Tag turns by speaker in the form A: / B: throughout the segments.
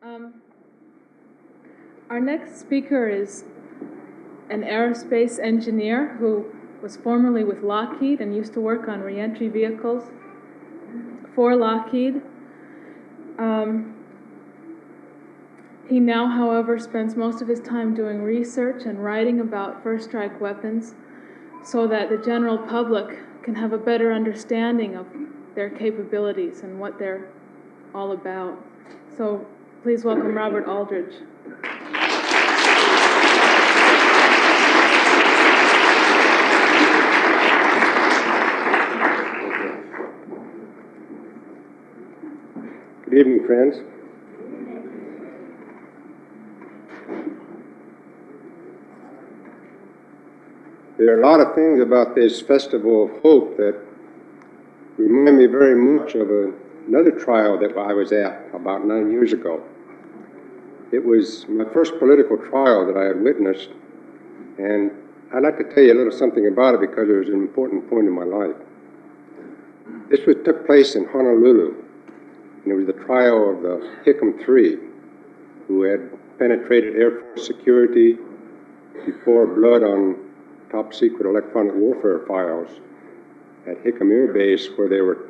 A: Our next speaker is an aerospace engineer who was formerly with Lockheed and used to work on reentry vehicles for Lockheed. He now, however, spends most of his time doing research and writing about first strike weapons so that the general public can have a better understanding of their capabilities and what they're all about. So please welcome Robert Aldridge.
B: Good evening, friends. There are a lot of things about this Festival of Hope that remind me very much of another trial that I was at about 9 years ago. It was my first political trial that I had witnessed, and I'd like to tell you a little something about it because it was an important point in my life. This took place in Honolulu, and it was the trial of the Hickam III, who had penetrated Air Force security to pour blood on top secret electronic warfare files at Hickam Air Base, where they were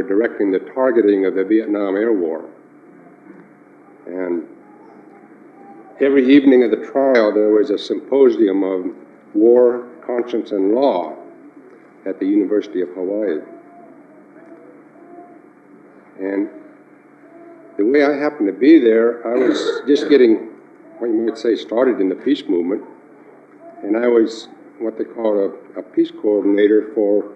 B: directing the targeting of the Vietnam Air War. And every evening of the trial, there was a symposium of war, conscience, and law at the University of Hawaii. And the way I happened to be there, I was just getting, what you might say, started in the peace movement. And I was what they call a peace coordinator for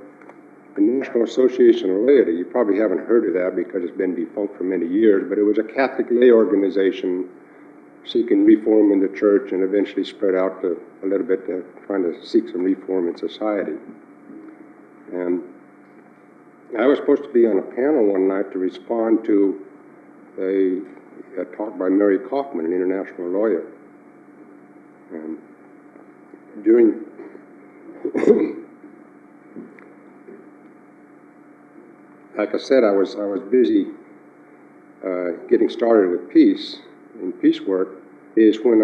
B: the National Association of Laity. You probably haven't heard of that because it's been defunct for many years, but it was a Catholic lay organization seeking reform in the church and eventually spread out to a little bit to trying to seek some reform in society. And I was supposed to be on a panel one night to respond to a talk by Mary Kaufman, an international lawyer. And during like I said, I was busy getting started with peace and peace work. Is when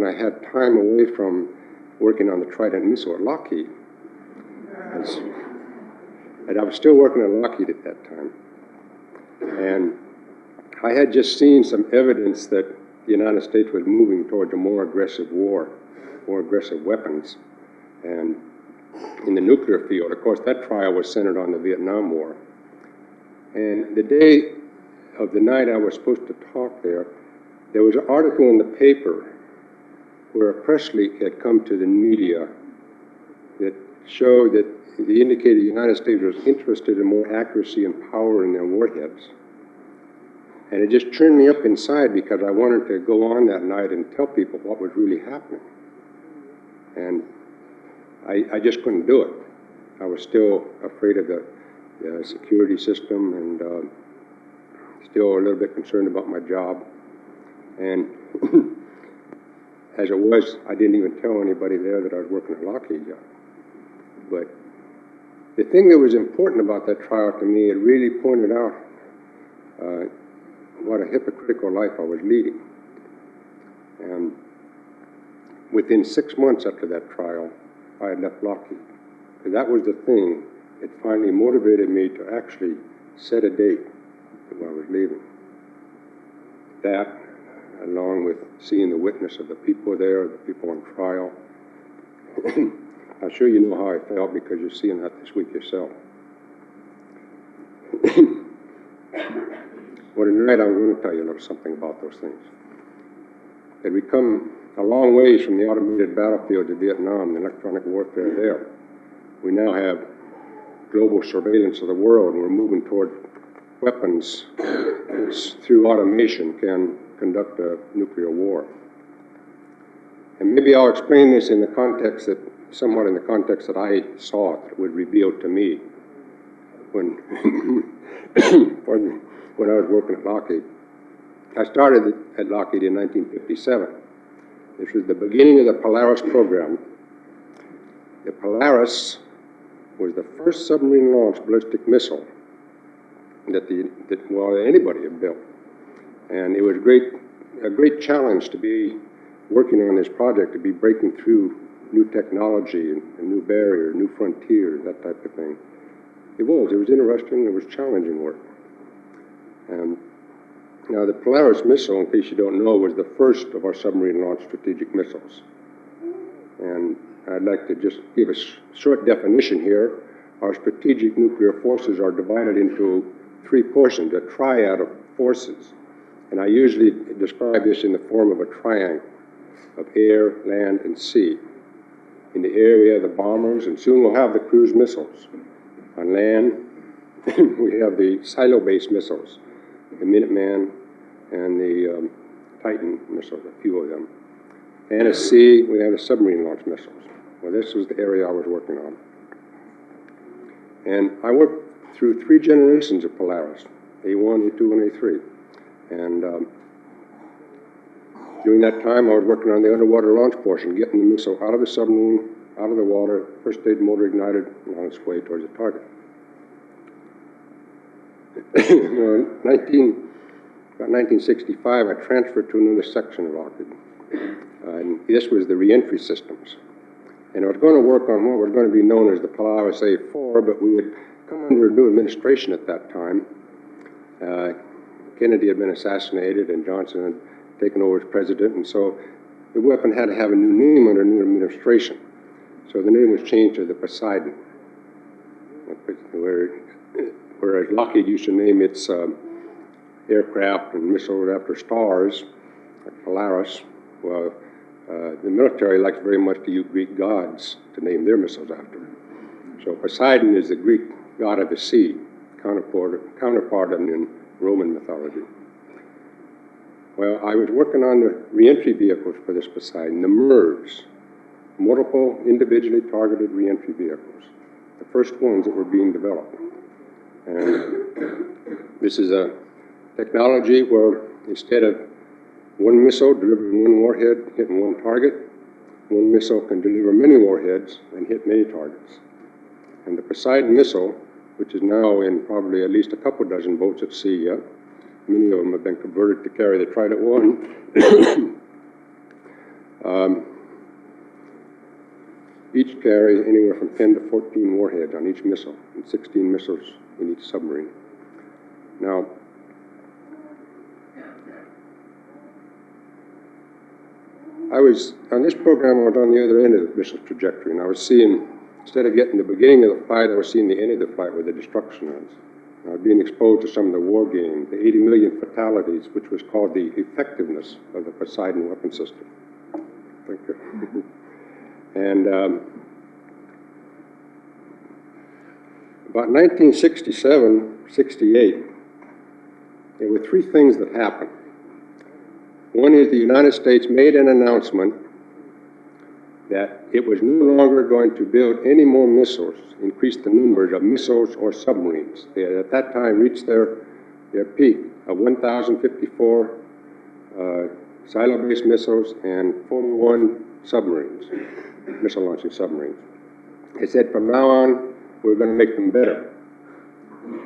B: I had time away from working on the Trident missile at Lockheed. And I was still working at Lockheed at that time. And I had just seen some evidence that the United States was moving towards a more aggressive war, more aggressive weapons. And in the nuclear field, of course, that trial was centered on the Vietnam War. And the day of the night I was supposed to talk there was an article in the paper where a press leak had come to the media that showed that they indicated the United States was interested in more accuracy and power in their warheads. And it just turned me up inside because I wanted to go on that night and tell people what was really happening. And I just couldn't do it. I was still afraid of the security system and still a little bit concerned about my job. And as it was, I didn't even tell anybody there that I was working at Lockheed yet. But the thing that was important about that trial to me, it really pointed out what a hypocritical life I was leading. And within 6 months after that trial, I had left Lockheed. And that was the thing that finally motivated me to actually set a date when I was leaving. That, along with seeing the witness of the people there, the people on trial. I'm sure you know how I felt because you're seeing that this week yourself. Well, tonight I'm going to tell you a little something about those things. That we come a long ways from the automated battlefield of Vietnam, the electronic warfare there. We now have global surveillance of the world, and we're moving toward weapons which, through automation, can conduct a nuclear war. And maybe I'll explain this in the context that, somewhat in the context that I saw it, that was revealed to me when, when I was working at Lockheed. I started at Lockheed in 1957. This was the beginning of the Polaris program. The Polaris was the first submarine-launched ballistic missile that anybody had built. And it was a great challenge to be working on this project, to be breaking through new technology and new barriers, new frontiers, that type of thing. It was interesting, it was challenging work. Now the Polaris missile, in case you don't know, was the first of our submarine-launched strategic missiles. And I'd like to just give a short definition here. Our strategic nuclear forces are divided into three portions, a triad of forces. And I usually describe this in the form of a triangle of air, land, and sea. In the air, we have the bombers, and soon we'll have the cruise missiles. On land, we have the silo-based missiles, the Minuteman and the Titan missiles, a few of them. And at sea, we have the submarine-launched missiles. Well, this was the area I was working on. And I worked through 3 generations of Polaris, A1, A2, and A3. And during that time, I was working on the underwater launch portion, getting the missile out of the submarine, out of the water, first stage motor ignited, and on its way towards the target. About 1965, I transferred to another section of Lockheed. And this was the reentry systems. And I was going to work on what was going to be known as the Polaris A4, but we had come under a new administration at that time. Kennedy had been assassinated, and Johnson had taken over as president, and so the weapon had to have a new name under a new administration. So the name was changed to the Poseidon, whereas Lockheed used to name its aircraft and missiles after stars, like Polaris. Well, the military likes very much to use Greek gods to name their missiles after. So Poseidon is the Greek god of the sea, counterpart in Roman mythology. Well, I was working on the reentry vehicles for this Poseidon, the MIRVs, multiple individually targeted reentry vehicles, the first ones that were being developed. And this is a technology where instead of one missile delivering one warhead, hitting one target, one missile can deliver many warheads and hit many targets. And the Poseidon missile, which is now in probably at least a couple dozen boats at sea yet, many of them have been converted to carry the Trident 1, each carry anywhere from 10 to 14 warheads on each missile, and 16 missiles in each submarine. Now, I was, on this program, I was on the other end of the missile trajectory, and I was seeing, instead of getting the beginning of the fight, I was seeing the end of the fight where the destruction is. I was being exposed to some of the war games, the 80 million fatalities, which was called the effectiveness of the Poseidon weapon system. Thank you. And about 1967, 68, there were 3 things that happened. One is the United States made an announcement that it was no longer going to build any more missiles, increase the numbers of missiles or submarines. They had at that time reached their peak of 1,054 silo-based missiles and 41 submarines, missile-launching submarines. They said from now on, we're going to make them better.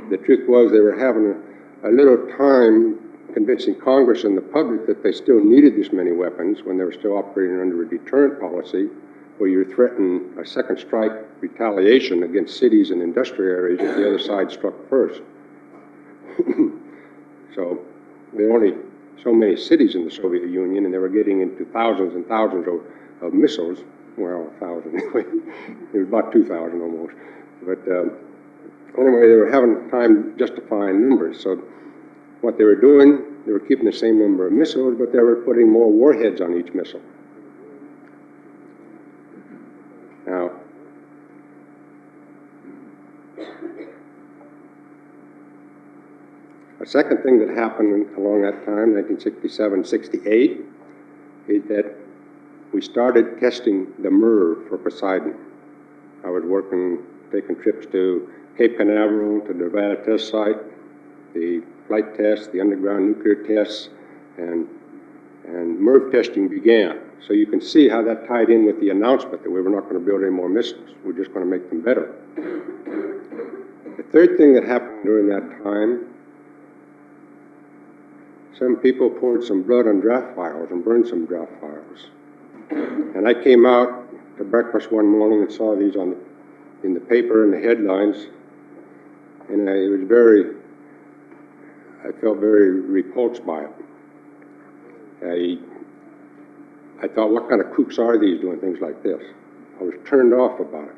B: The truth was they were having a little time convincing Congress and the public that they still needed this many weapons when they were still operating under a deterrent policy where you threaten a second strike retaliation against cities and industrial areas if the other side struck first. So there were only so many cities in the Soviet Union, and they were getting into thousands and thousands of missiles. Well, 1,000 anyway. It was about 2,000 almost. But anyway, they were having time justifying numbers. So what they were doing, they were keeping the same number of missiles, but they were putting more warheads on each missile. Now, a second thing that happened along that time, 1967, 68, is that we started testing the MIRV for Poseidon. I was working, taking trips to Cape Canaveral, to the Nevada test site, the flight tests, the underground nuclear tests, and MIRV testing began. So you can see how that tied in with the announcement that we were not going to build any more missiles. We're just going to make them better. The third thing that happened during that time, some people poured some blood on draft files and burned some draft files. And I came out to breakfast one morning and saw these in the paper and the headlines, and I felt very repulsed by it. I thought, what kind of kooks are these doing things like this? I was turned off about it.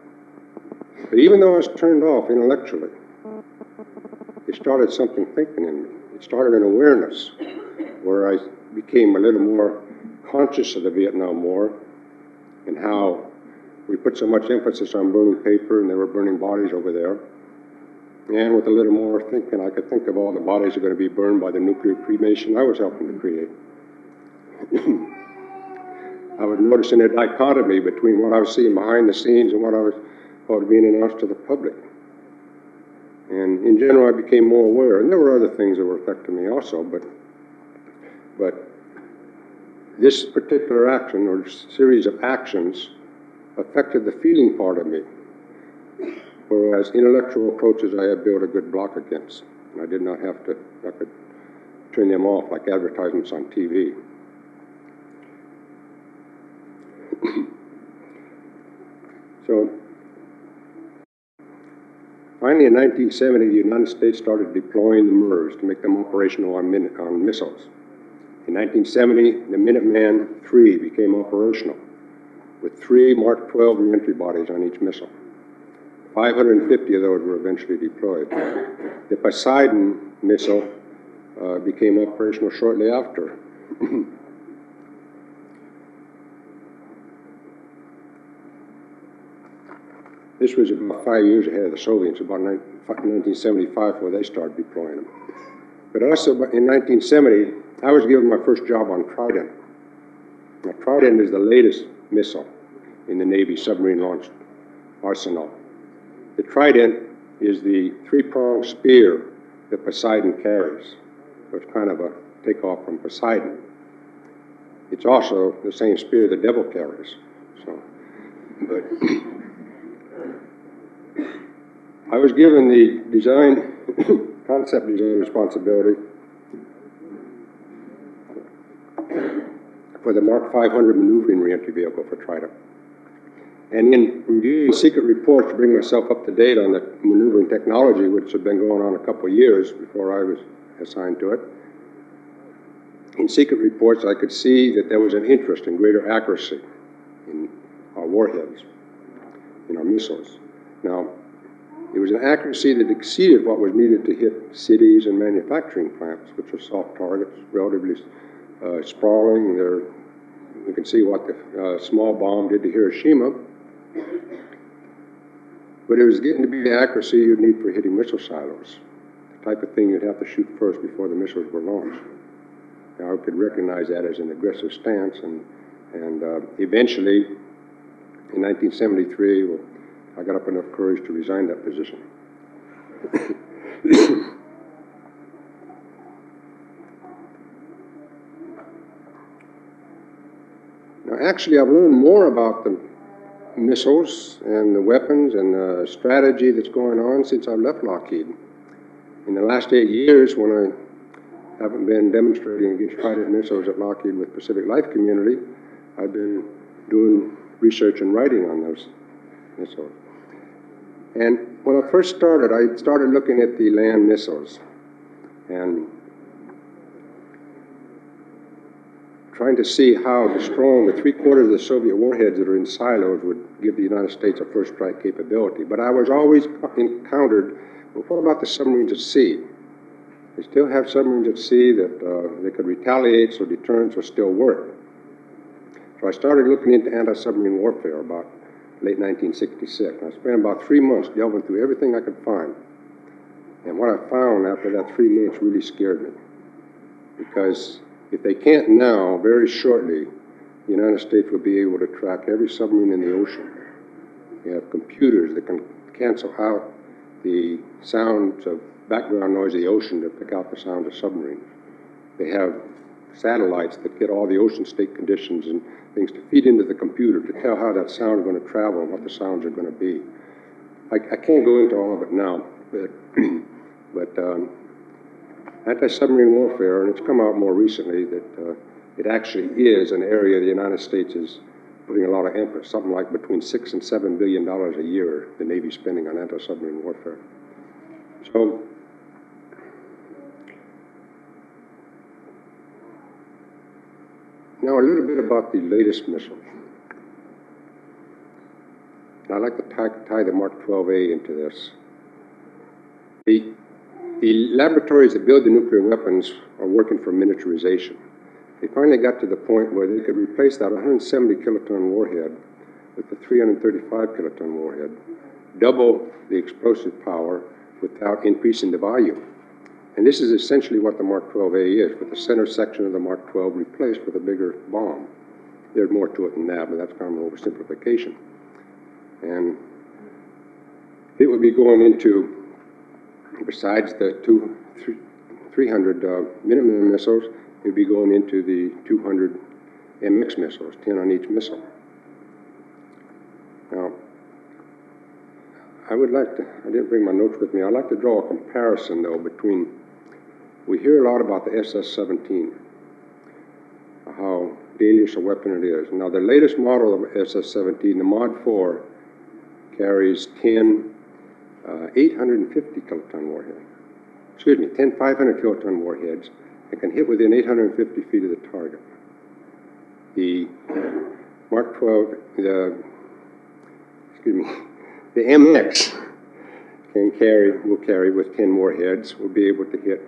B: But even though I was turned off intellectually, it started something thinking in me. It started an awareness where I became a little more conscious of the Vietnam War and how we put so much emphasis on burning paper and they were burning bodies over there. And with a little more thinking, I could think of all the bodies that are going to be burned by the nuclear cremation I was helping to create. I was noticing a dichotomy between what I was seeing behind the scenes and what was being announced to the public. And in general, I became more aware. And there were other things that were affecting me also, but this particular action or series of actions affected the feeling part of me, whereas intellectual approaches I had built a good block against. And I did not have to, I could turn them off like advertisements on TV. So, finally in 1970, the United States started deploying the MERS to make them operational on missiles. In 1970, the Minuteman III became operational, with 3 Mark 12 reentry bodies on each missile. 550 of those were eventually deployed. The Poseidon missile became operational shortly after. This was about 5 years ahead of the Soviets, about 1975 where they started deploying them. But also in 1970, I was given my first job on Trident. Now, Trident is the latest missile in the Navy submarine launched arsenal. The Trident is the 3-pronged spear that Poseidon carries. So it's kind of a takeoff from Poseidon. It's also the same spear the devil carries. So, but I was given the design, concept design responsibility for the Mark 500 maneuvering reentry vehicle for Trident. And in reviewing secret reports to bring myself up to date on the maneuvering technology, which had been going on a couple of years before I was assigned to it, in secret reports I could see that there was an interest in greater accuracy in our warheads, in our missiles. Now, it was an accuracy that exceeded what was needed to hit cities and manufacturing plants, which are soft targets, relatively sprawling. You can see what the small bomb did to Hiroshima. But it was getting to be the accuracy you'd need for hitting missile silos, the type of thing you'd have to shoot first before the missiles were launched. Now, I could recognize that as an aggressive stance, and eventually, in 1973, I got up enough courage to resign that position. Now, actually, I've learned more about the missiles and the weapons and the strategy that's going on since I've left Lockheed. In the last 8 years, when I haven't been demonstrating against Trident missiles at Lockheed with Pacific Life Community, I've been doing research and writing on those missiles. And when I first started, I started looking at the land missiles and trying to see how strong the 3/4 of the Soviet warheads that are in silos would give the United States a first strike capability. But I was always encountered, well, what about the submarines at sea? They still have submarines at sea that they could retaliate, so deterrence will still work. So I started looking into anti-submarine warfare about late 1966. I spent about 3 months delving through everything I could find. And what I found after that 3 months really scared me. Because if they can't now, very shortly, the United States will be able to track every submarine in the ocean. They have computers that can cancel out the sounds of background noise of the ocean to pick out the sound of submarines. They have satellites that get all the ocean state conditions and things to feed into the computer to tell how that sound is going to travel and what the sounds are going to be. I can't go into all of it now, but anti-submarine warfare, and it's come out more recently that it actually is an area the United States is putting a lot of emphasis, something like between $6 and $7 billion a year the Navy spending on anti-submarine warfare. So, now a little bit about the latest missiles. I'd like to tie the Mark 12A into this. The laboratories that build the nuclear weapons are working for miniaturization. They finally got to the point where they could replace that 170 kiloton warhead with the 335 kiloton warhead, double the explosive power without increasing the volume. And this is essentially what the Mark 12A is, with the center section of the Mark 12 replaced with a bigger bomb. There's more to it than that, but that's kind of an oversimplification. And it would be going into, besides the 300 Minuteman missiles, it would be going into the 200 MX missiles, 10 on each missile. Now, I would like to, I didn't bring my notes with me, I'd like to draw a comparison, though, between, we hear a lot about the SS-17, how dangerous a weapon it is. Now, the latest model of SS-17, the Mod 4, carries 10 850 kiloton warheads. Excuse me, 10 500 kiloton warheads and can hit within 850 feet of the target. The Mark 12, the MX will carry with 10 warheads, will be able to hit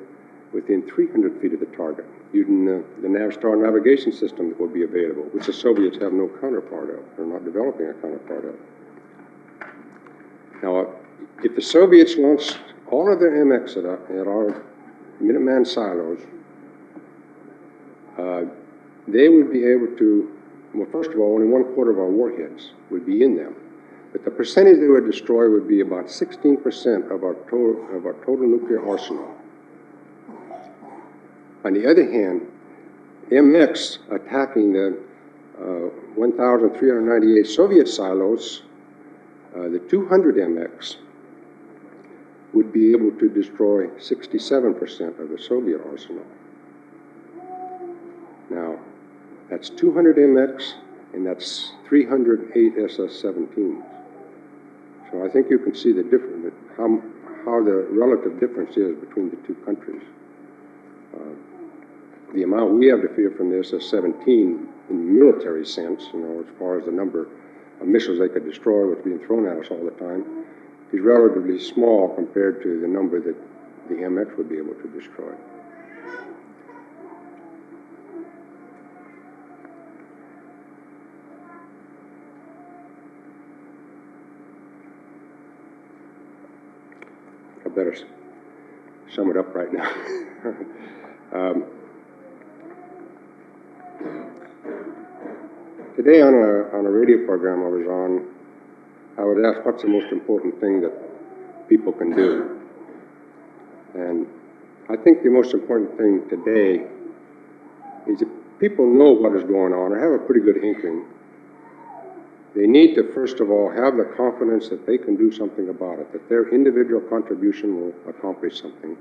B: within 300 feet of the target using the Navstar navigation system that will be available, which the Soviets have no counterpart of. They're not developing a counterpart of. Now, if the Soviets launched all of their MX at our Minuteman silos, they would be able to, well, first of all, only 1/4 of our warheads would be in them. But the percentage they would destroy would be about 16% of our total nuclear arsenal. On the other hand, MX attacking the 1,398 Soviet silos, the 200 MX would be able to destroy 67% of the Soviet arsenal. Now, that's 200 MX, and that's 308 SS-17s. So I think you can see the difference, how the relative difference is between the two countries. The amount we have to fear from the SS-17 in military sense, you know, as far as the number of missiles they could destroy, what's being thrown at us all the time, is relatively small compared to the number that the MX would be able to destroy. I better sum it up right now. Today on a radio program I was on, I would ask what's the most important thing that people can do. And I think the most important thing today is if people know what is going on or have a pretty good inkling, they need to first of all have the confidence that they can do something about it, that their individual contribution will accomplish something.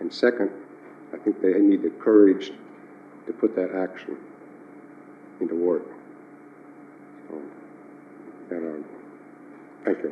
B: And second, I think they need the courage to put that action into work. So, thank you.